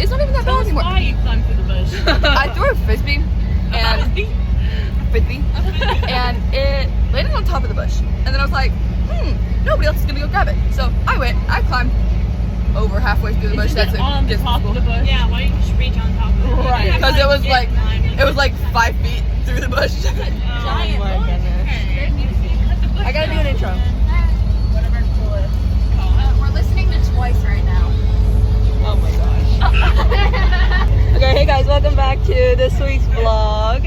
It's not even that bad anymore. Why you climbed through the bush? I threw a frisbee and and it landed on top of the bush. And then I was like, nobody else is gonna go grab it. So I climbed over halfway through the bush. That's on the top of the bush. Yeah, why don't you just reach on top of it? Right, because it was like 5 feet through the bush. Oh my goodness. I gotta do an intro. Whatever it's coolest. We're listening to Twice right now. Oh my gosh. Okay, hey guys, welcome back to this week's vlog.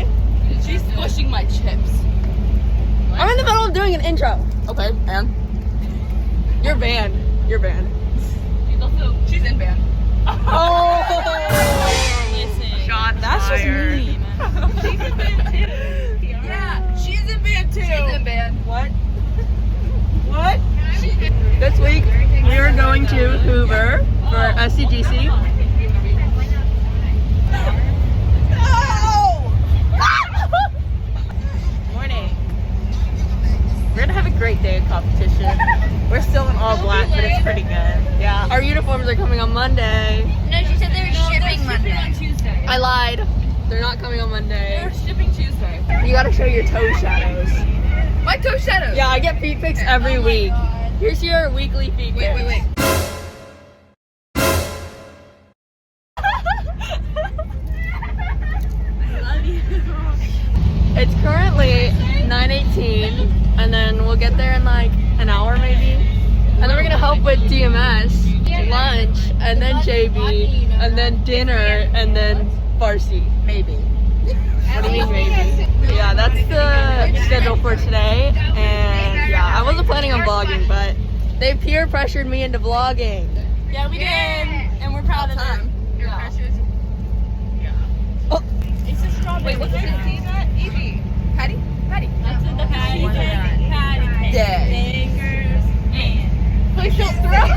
She's squishing my chips. I'm in the middle of doing an intro. Okay, and? You're banned. She's in band. Oh! Listen. Shots That's fired. just mean. She's in band too. Yeah, she's in band too. She's in band. What? This week, we are going to Hoover for SCGC. No! Morning. We're gonna have a great day of competition. We're still in all black, but it's pretty good. Yeah, our uniforms are coming on Monday. No, she said they were shipping Monday. on Tuesday. I lied. They're not coming on Monday. They're shipping Tuesday. You gotta show your toe shadows. My toe shadows? Yeah, I get feet pics every week. Here's your weekly feet pics. Wait. I love you. It's currently 9:18, and then we'll get there in like an hour maybe. And then we're gonna help with DMS, lunch, and then JB, and then dinner, and then Farsi, maybe. What do you mean maybe? Yeah, that's the schedule for today, and yeah, I wasn't planning on vlogging, but they peer pressured me into vlogging. Yeah, we did, and we're proud of them. Peer pressures. Yeah. Oh. It's a strawberry. Wait, what's this? Easy. Patty? That's in the patty. Patty. Dead. Fingers and. Please don't throw.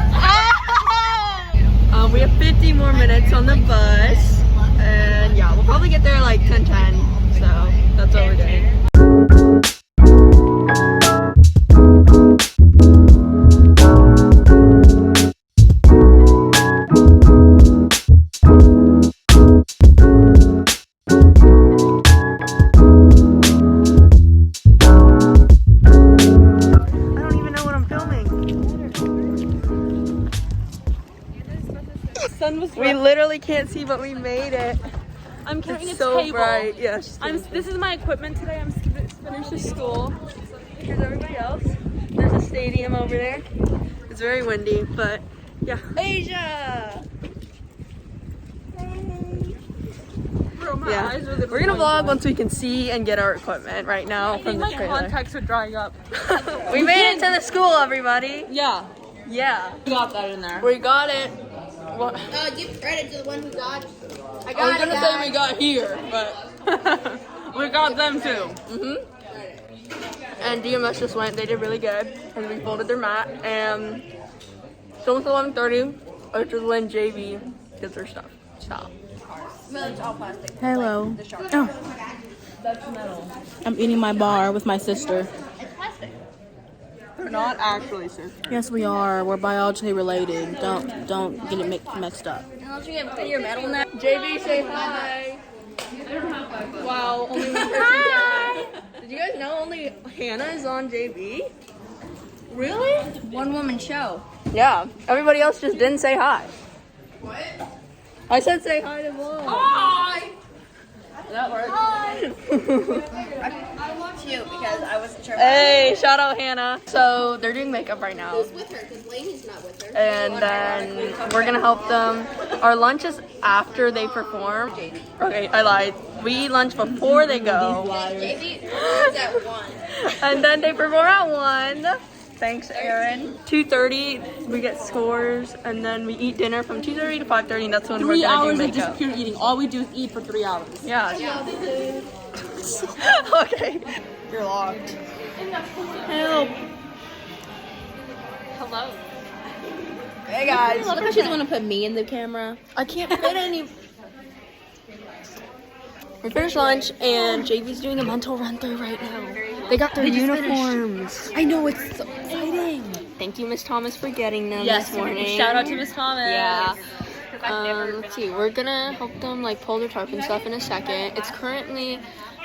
We have 50 more minutes on the bus, and yeah, we'll probably get there like 10:10. So that's what we're doing. We literally can't see, but we made it. I'm carrying It's a so table. bright. Yeah. This is my equipment today. I'm finished school. Here's everybody else. There's a stadium over there. It's very windy, but yeah. Asia. Yeah. We're gonna vlog once we can see and get our equipment. Right now, from the my trailer. contacts are drying up. We made it to the school, everybody. Yeah. Yeah. We got that in there. We got it. What? Give credit to the one who got it. I I was gonna say we got here, but We got them too. And DMS just went. They did really good, and we folded their mat. And it's almost 11:30, which is when JV gets her stuff. Stop. Hello. Oh. I'm eating my bar with my sister. They're not actually sisters. Yes, we are. We're biologically related. Don't get it messed up. Unless you get your medal now. JV, say hi. Wow, only one person said hi. Did you guys know only Hannah is on JV? Really? One woman show. Yeah. Everybody else just didn't say hi. What? I said say hi to vlog. Hi! That worked. I want you because I wasn't sure. Hey, shout out Hannah. So they're doing makeup right now. Who's with her? Because Lainey's not with her. And then we're gonna help them. Our lunch is after they perform. Okay, I lied. We eat lunch before they go. JV is at 1. And then they perform at 1. Thanks, Aaron. 2:30, we get scores, and then we eat dinner from 2:30 to 5:30, and that's when we're 3 gonna do hours of makeup. just pure eating. All we do is eat for 3 hours. Yeah. Okay. You're locked. Help. Hello. Hey guys. Look how she's gonna put me in the camera. I can't fit any. We finished lunch, and JV's doing a mental run through right now. They got their uniforms. I know, it's so exciting. Thank you, Miss Thomas, for getting them this morning. Shout out to Miss Thomas. Yeah. Let's see. We're gonna help them like pull their tarp and stuff in a second. It's currently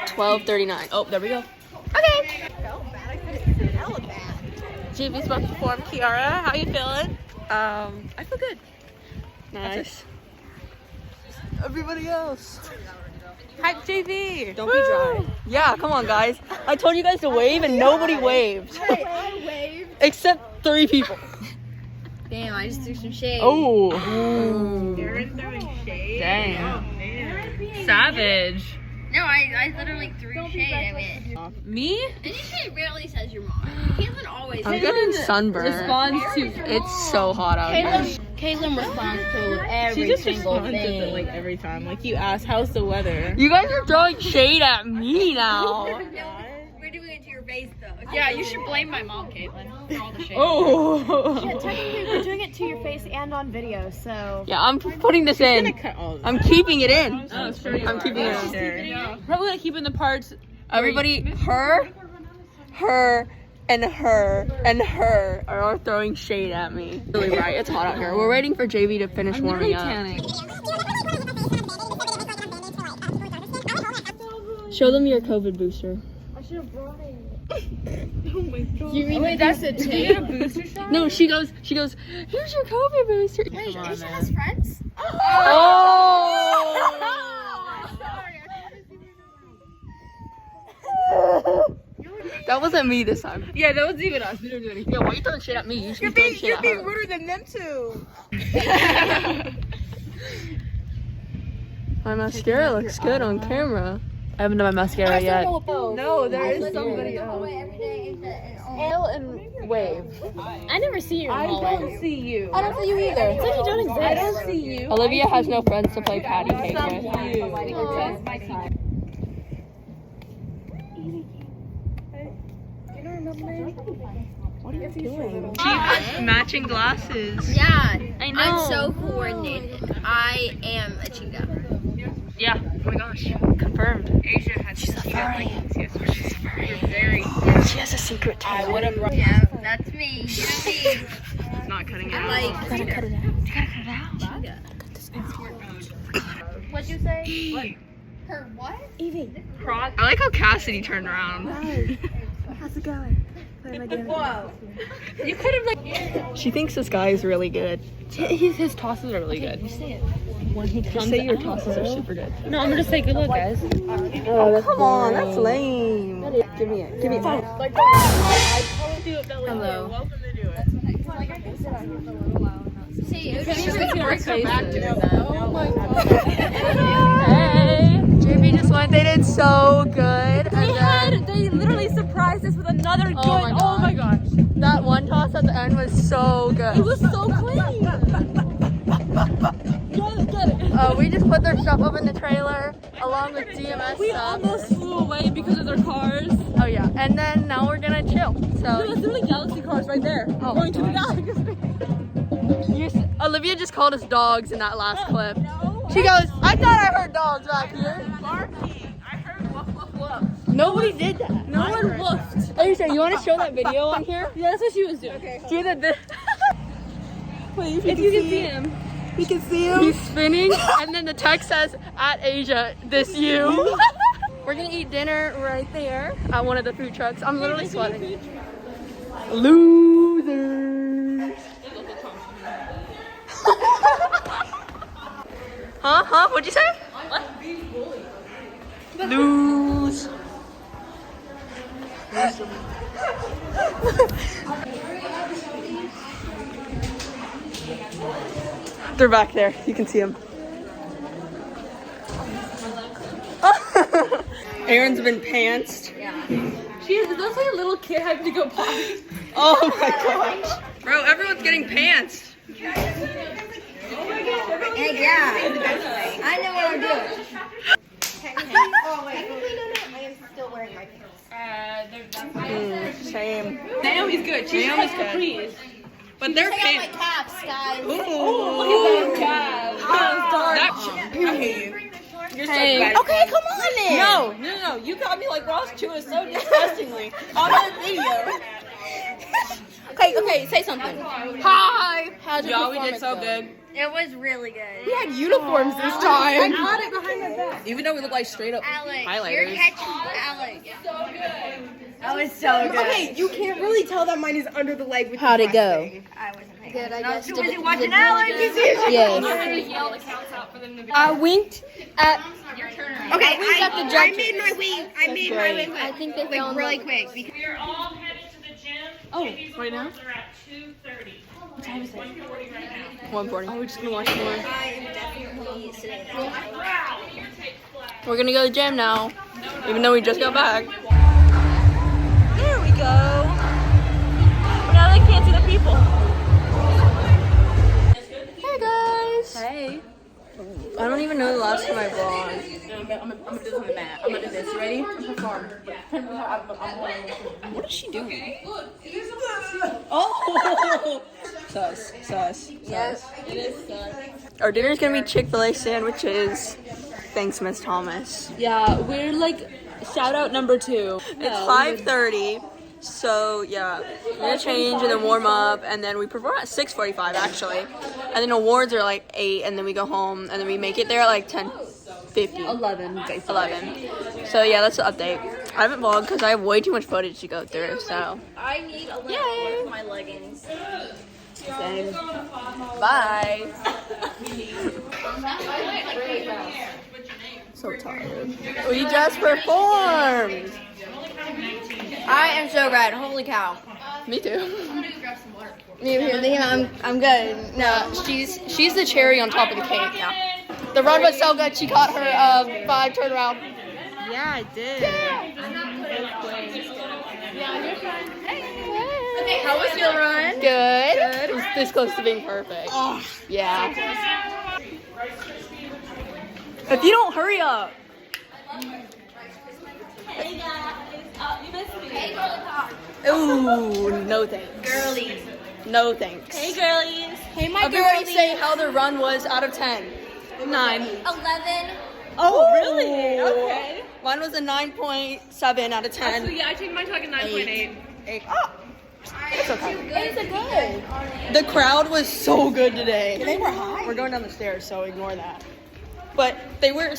12:39. Oh, there we go. Okay. JV's about to perform. Kiara, how you feeling? I feel good. Nice. Everybody else. Hi, JV. Don't be dry. Yeah, come on, guys. I told you guys to wave and nobody waved. Except 3 people. Damn, I just threw some shade. Oh. Aaron throwing shade. Dang. Savage. No, I literally threw shade at it. Me? And you say rarely says your mom. Caitlin always I'm says. getting sunburned. Responds to. It's so hot out here. Caitlin responds to She every just single responds to it thing. like every time. Like you ask, how's the weather? You guys are throwing shade at me now. No, we're doing it to your face though. Yeah, you should blame my mom, Caitlin, for all the shade. Oh. Yeah, technically, we're doing it to your face and on video, so. Yeah, I'm putting this in. Cut all of I'm keeping it in. Oh, sure. I'm keeping it in. Sure. Probably gonna keep in the parts. Everybody, her, and her are all throwing shade at me. Really right, it's hot out here. We're waiting for JV to finish warming up. Show them your COVID booster. You mean wait, that's a tape? No, she goes, here's your COVID booster. Wait, Come on, Aisha man. has friends? That wasn't me this time. Yeah, that was even us. We didn't do anything. Yeah, why are you throwing shit at me? You should be throwing shit at her. ruder than them two. My mascara looks good on camera. I haven't done my mascara yet. No, there is somebody else. Away every day and Hail and wave. I never see you in the hallway. see you. I don't see you either. It's like you don't exist. I don't see you. Olivia has no friends to play patty cake with. She has matching glasses. Yeah, I know. I'm so coordinated. I am a cheetah. Yeah. Oh my gosh. Confirmed. Asia has She's a furry. She's a furry. She has a secret too. I would have brought. Yeah, that's me. You know me. It's not cutting it out. Like, cut it out. You gotta cut it out. cheetah. What'd you say? Her what? I like how Cassidy turned around. How's it going? Whoa. You could have like. She thinks this guy is really good. His tosses are really good. When he comes say your tosses are super good. No, I'm gonna say good luck, guys. Oh, come on, that's lame. Give me it. Give me it. Hello. See, she's gonna break her back to that. Oh my god. Hey, JB just went. They did so good. And They literally surprised us with another good. Oh my gosh. That one toss at the end was so good. It was so clean. We just put their stuff up in the trailer along with DMS We stuff. almost flew away because of their cars. Oh yeah, and then now we're gonna chill. There's So literally galaxy cars right there. Oh my going to the galaxy. Olivia just called us dogs in that last clip. She goes, I thought I heard dogs back here. Barking. I heard woof woof woof. Nobody did that. No one woofed. Aisha, you want to show that video on here? Yeah, that's what she was doing. Okay. Do the. Wait, if you can see him. We can see him. He's spinning, and then the text says, at Asia, this you. We're gonna eat dinner right there at one of the food trucks. I'm literally sweating. Losers. Huh? What'd you say? What? Lose. They're back there. You can see them. Aaron's been pantsed. It looks like a little kid having to go potty. Oh my gosh. Bro, everyone's getting pantsed. Hey, yeah. I know what I'm doing. Oh, wait. I am still wearing my pants. Same. Naomi's good. She has capris. But they're Check out my pants. caps, guys. Look at that. I hate you. You're so bad. Okay, come on then. No. You got me like Ross chewing so disgustingly on that video. Okay, say something. Hi. How'd Y'all, we did so good. It was really good. We had uniforms this time. Even though we look like straight up Alex, you're highlighters. catching Alex. That was so good. Okay, you can't really tell that mine is under the leg with How'd it go? I wasn't paying Good, I attention. guess. Too busy watching Alex. Yes. I winked at. Okay, at the I judges. made my wing. I made my wing. I think they like found really the- quick. Because We are all headed to the gym. Oh, These right now? results are at 2:30. What time is it? 1:40 right now. 140. We're just gonna watch more. I am definitely sitting there. Wow, your take flag. We're gonna go to the gym now, even though we just got back. There we go. Now they can't see the people. Hey guys. Hey. I don't even know the last time I vlogged. I'm gonna do something mad. I'm gonna do this. You ready? Perform. What is she doing? Oh! Sus. Yes. It is sus. Our dinner's gonna be Chick-fil-A sandwiches. Thanks, Miss Thomas. Yeah, we're like shout out number 2. It's 5:30, so yeah, we're gonna change and then warm up, and then we perform at 6:45 actually, and then awards are like 8, and then we go home, and then we make it there at like 10:50. 11, basically. 11. So yeah, that's the update. I haven't vlogged because I have way too much footage to go through. So I need a Yay. little for my leggings. same. Bye. So tired. We just performed. I am so red. Holy cow. Me too. Yeah, I'm good. No, she's the cherry on top of the cake. Yeah. The run was so good. She caught her 5 turnaround. Yeah, I did. How was your run? Good. It was this close to being perfect. Yeah. If you don't hurry up. Hey guys, you missed me. Ooh, no thanks. Girlies. No thanks. Hey girlies. Hey, my Everybody girlies. say how the run was out of 10. 9. 11. Oh, really? Okay. Mine was a 9.7 out of 10. Yeah, I changed mine to like a 9.8. 8. Oh, it's okay. It's a good. The crowd was so good today. They were high. We're going down the stairs, so ignore that. But they were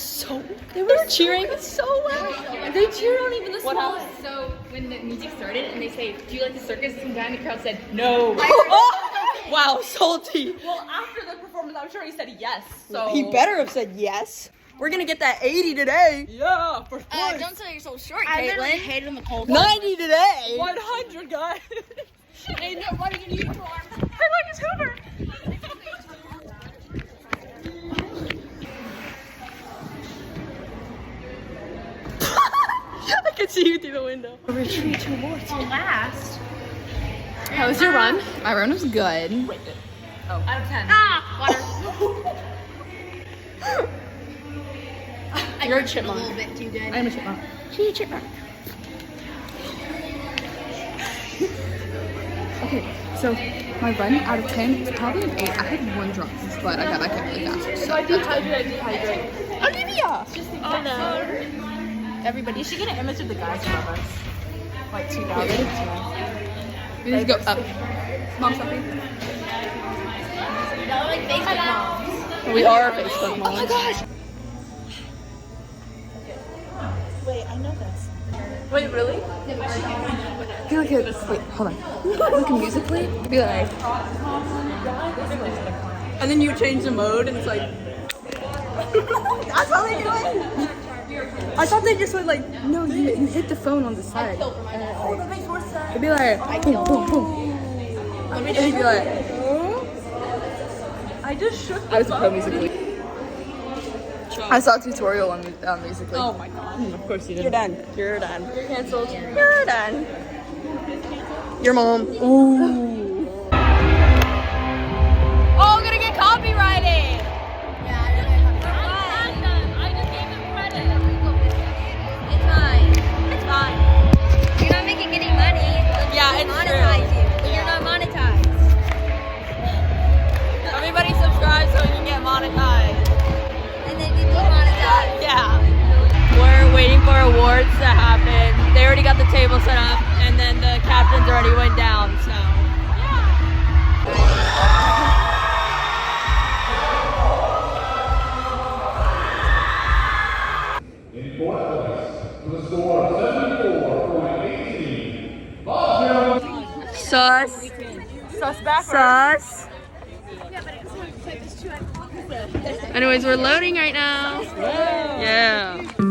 cheering so well. They cheered on even the What smallest. happened? So when the music started and they say, "Do you like the circus?" Some guy in the crowd said, "No." Wow, salty. Well, after the performance, I'm sure he said yes. So He better have said yes. We're gonna get that 80 today. Yeah, for sure. Don't sell yourself short, I literally Caitlin. hated him the cold. 90 today. 100, guys. And they're running in uniform. I like his hoover. I can see you through the window. Retreat to awards. Last. How was your run? My run was good. Out of 10. You're a A chipmunk. little bit too good. I'm a chipmunk. She's a chipmunk. Okay, so my run out of 10 is probably an 8. I had 1 drop, but I got back up really fast. So that's good. Dehydrate. Olivia! Oh no. Everybody. You should get an image of the guys above us. Like 2,000. We need to go up. Mom, something. Y'all like Facebook moms. We are Facebook moms. Oh my gosh. Wait, really? Be like a, wait, hold on. Like a music play? Be like, And then you change the mode and it's like. That's how they do it? I thought they just went like. no, you hit the phone on the side. Oh, that makes more sense. It'd be like, boom, boom, boom. And it'd be like, I just shook I was a pro Musical.ly. I saw a tutorial on Musical.ly. Oh my god. Of course you did. You're done. You're done. You're canceled. You're done. Your mom. Ooh. Oh, I'm gonna get copyrighted. I just gave him credit. It's fine. It's fine. You're not making any money. Yeah, it's monetize true. you. But you're not monetized. Everybody subscribe so we can get monetized. And then you demonetize. Yeah. We're waiting for awards to happen. They already got the table set up, and then the captains already went down, so. Yeah. Sus. Sus backwards. Sus. Anyways, we're loading right now. Yeah.